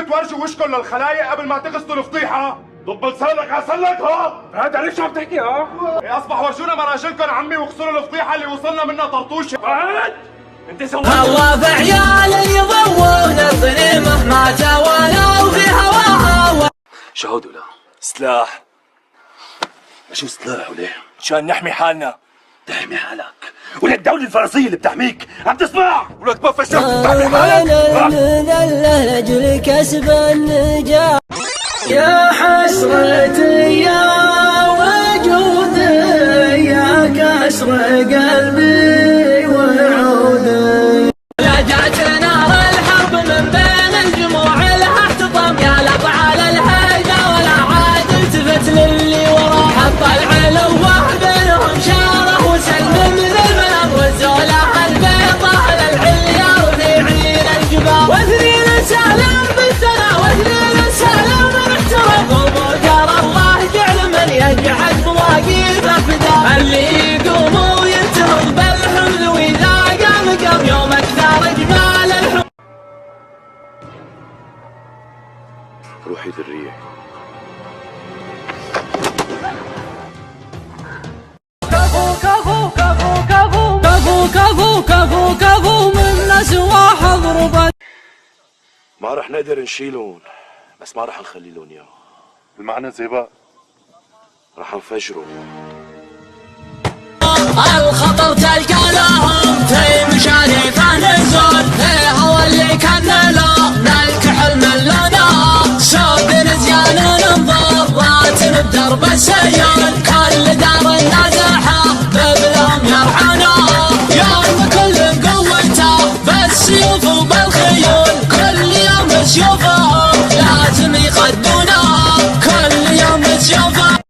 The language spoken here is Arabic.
تورجوا وشكم للخلايق قبل ما تغسلوا الفضيحة؟ ضب لسانك عسلك ها؟ هذا ليش عم تحكي ها؟ إيه اصبح ورجونا مراجلكم عمي واغسلوا الفضيحة اللي وصلنا منها طرطوشة. فهد؟ انت سويت الله بعيال يضوون الظلمة ما توالوا في هواها. شهود ولا سلاح؟ شو سلاح وليه؟ عشان نحمي حالنا. تحمي حالك ولا الدولة الفرنسية اللي بتحميك عم تسمع؟ ولك ما فشلت تحمي حالك؟ لأجل كسب النجاح يا حسرتي يا وجودي يا كسر قلبي وعودي. لجأت نار الحرب من بين الجموع لها احتضم يا لطع على الهيجة ولا عاد التفت للي وراه. حط العلوة بينهم شاره وسلم من المنام والزولة البيضاء للعليا وذيعين الجبال واثنين سلام بالثناء واثنين سلام باحترام. وبكر الله جعل من يجعل مواقيفه فداء اللي يقوم وينتهض بالحمد واذا قام يوم اكثر جمال الحب. روحي ذرية كفو كفو كفو كفو كفو كفو كفو كفو من نسوى حضربت. ما رح نقدر نشيلهم بس ما رح نخلي لهم اياه. المعنى زيبا رح نفجرهم. الخطر تلقى لهم في مشاريفه نزول في هوا اللي كان له الكحل من لونه صوب نزيان انظر راتب الدرب